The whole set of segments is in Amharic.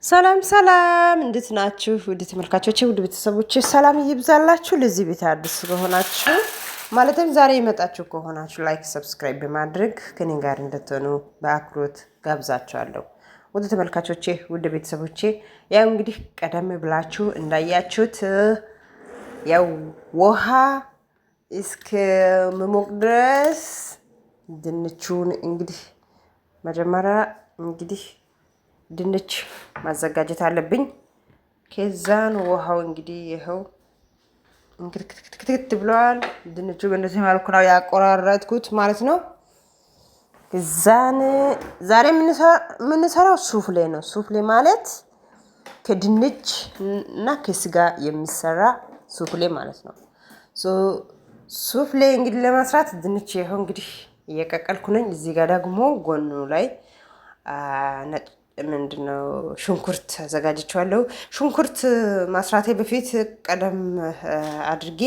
ሰላም ሰላም፣ እንዴት ናችሁ? ውድ ተመልካቾቼ፣ ውድ ቤተሰቦቼ ሰላም ይብዛላችሁ። ለዚህ ቤት አዲስ ከሆናችሁ ማለትም ዛሬ የመጣችሁ ከሆናችሁ ላይክ፣ ሰብስክራይብ በማድረግ ከኔ ጋር እንድትሆኑ በአክብሮት ጋብዛችኋለሁ። ውድ ተመልካቾቼ፣ ውድ ቤተሰቦቼ ያው እንግዲህ ቀደም ብላችሁ እንዳያችሁት ያው ውሃ እስከ መሞቅ ድረስ ድንቹን እንግዲህ መጀመሪያ እንግዲህ ድንች ማዘጋጀት አለብኝ። ከዛን ውሃው እንግዲህ ይኸው እንግዲህ ክትክትክት ብለዋል። ድንቹ በእንደዚህ መልኩ ነው ያቆራረጥኩት ማለት ነው። ከዛን ዛሬ የምንሰራው ሱፍሌ ነው። ሱፍሌ ማለት ከድንች እና ከስጋ የሚሰራ ሱፍሌ ማለት ነው። ሱፍሌ እንግዲህ ለመስራት ድንች ይኸው እንግዲህ እየቀቀልኩ ነኝ። እዚህ ጋር ደግሞ ጎኑ ላይ ነጭ ምንድነው ሽንኩርት አዘጋጅቼዋለሁ። ሽንኩርት ማስራቴ በፊት ቀደም አድርጌ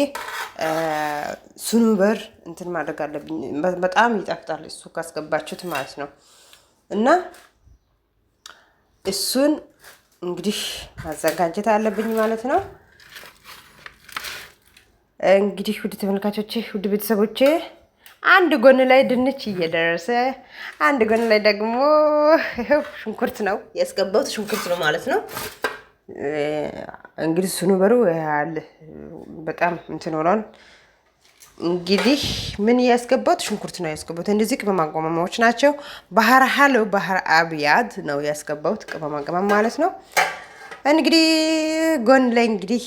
ሱኑበር እንትን ማድረግ አለብኝ። በጣም ይጣፍጣል እሱ ካስገባችሁት ማለት ነው። እና እሱን እንግዲህ ማዘጋጀት አለብኝ ማለት ነው። እንግዲህ ውድ ተመልካቾቼ፣ ውድ ቤተሰቦቼ አንድ ጎን ላይ ድንች እየደረሰ አንድ ጎን ላይ ደግሞ ሽንኩርት ነው ያስገባሁት። ሽንኩርት ነው ማለት ነው። እንግዲህ ሱኑበሩ ያለ በጣም እንትን ሆኗል። እንግዲህ ምን ያስገባሁት ሽንኩርት ነው ያስገባሁት። እንደዚህ ቅመማ ቅመሞች ናቸው። ባህር ሀሎ ባህር አብያድ ነው ያስገባሁት ቅመማ ቅመም ማለት ነው። እንግዲህ ጎን ላይ እንግዲህ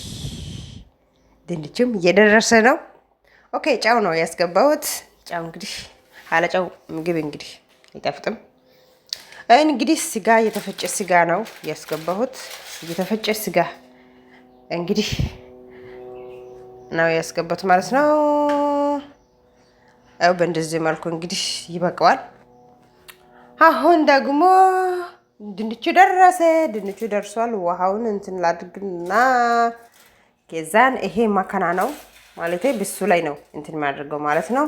ድንችም እየደረሰ ነው። ኦኬ ጫው ነው ያስገባሁት። ጫው እንግዲህ አለ ጫው ምግብ እንግዲህ አይጣፍጥም። እንግዲህ ስጋ የተፈጨ ስጋ ነው ያስገባሁት። የተፈጨ ስጋ እንግዲህ ነው ያስገባሁት ማለት ነው። አው በእንደዚህ መልኩ እንግዲህ ይበቃዋል። አሁን ደግሞ ድንቹ ደረሰ። ድንቹ ደርሷል። ውሃውን እንትን ላድርግና ከዛን ይሄ ማከና ነው ማለት በሱ ላይ ነው እንትን የሚያደርገው ማለት ነው።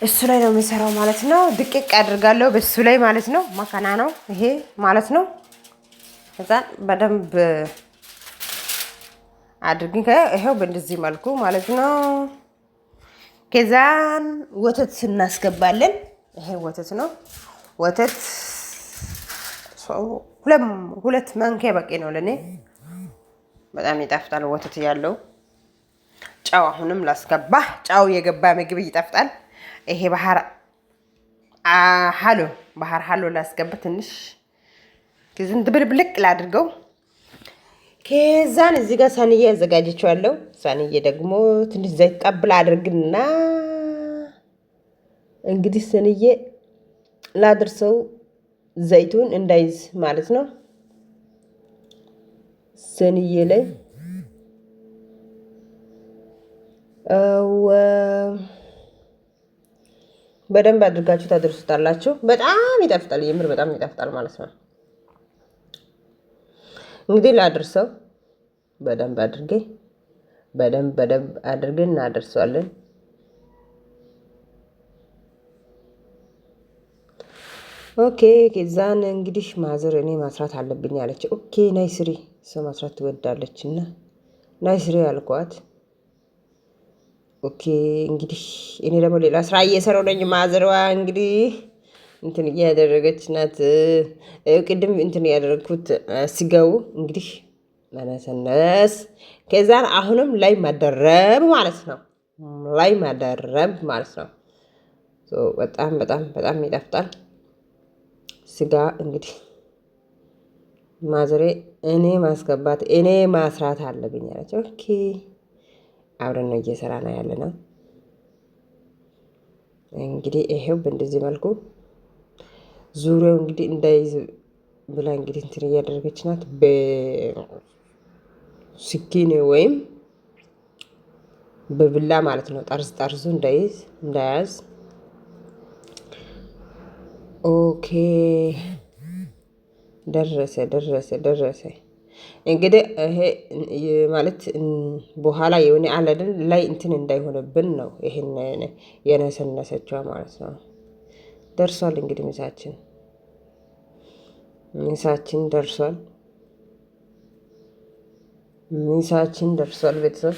እሱ ላይ ነው የምሰራው ማለት ነው። ድቅቅ አድርጋለሁ በሱ ላይ ማለት ነው። ማከና ነው ይሄ ማለት ነው። ከዛን በደንብ አድርግን ይሄው በእንደዚህ መልኩ ማለት ነው። ከዛን ወተት እናስገባለን። ይሄ ወተት ነው። ወተት ሁለት ማንኪያ በቂ ነው ለኔ። በጣም ይጣፍጣል ወተት ያለው። ጫው አሁንም ላስገባ። ጫው የገባ ምግብ ይጣፍጣል። ይሄ ባህር ሀሎ ላስገባ ትንሽ ከዛን ድብልብልቅ ላድርገው። ከዛን እዚህ ጋር ሳንዬ አዘጋጅቼዋለሁ። ሳንዬ ደግሞ ትንሽ ዘይት ጠብል አድርግና እንግዲህ ሳንዬ ላድርሰው ዘይቱን እንዳይዝ ማለት ነው። ሳንዬ ላይ በደንብ አድርጋችሁ ታደርሱታላችሁ። በጣም ይጣፍጣል። የምር በጣም ይጣፍጣል ማለት ነው። እንግዲህ ላድርሰው በደንብ አድርገን እናደርሰዋለን። ኦኬ ከዛን እንግዲህ ማዘር እኔ ማስራት አለብኝ አለች። ኦኬ ናይ ስሪ ሰው ማስራት ትወዳለችና ናይ ስሪ አልኳት። ኦኬ እንግዲህ እኔ ደግሞ ሌላ ስራ እየሰራሁ ነኝ። ማዘርዋ እንግዲህ እንትን እያደረገች ናት። ቅድም እንትን ያደረግኩት ሲገቡ እንግዲህ መነሰነስ ከዛን አሁንም ላይ ማደረብ ማለት ነው። በጣም በጣም በጣም ይጣፍጣል ስጋ። እንግዲህ ማዘሬ እኔ ማስገባት እኔ ማስራት አለብኝ አለች። ኦኬ አብረን ነው እየሰራን ያለነው። እንግዲህ ይሄው በእንደዚህ መልኩ ዙሪያው እንግዲህ እንዳይዝ ብላ እንግዲህ እንትን እያደረገች ናት በስኪኒ ወይም በብላ ማለት ነው። ጠርዙ እንዳያዝ። ኦኬ ደረሰ። እንግዲህ ይሄ ማለት በኋላ የሆነ አለድን ላይ እንትን እንዳይሆንብን ነው ይሄን የነሰነሰችው ማለት ነው። ደርሷል እንግዲህ ምሳችን። ምሳችን ደርሷል። ምሳችን ደርሷል ቤተሰብ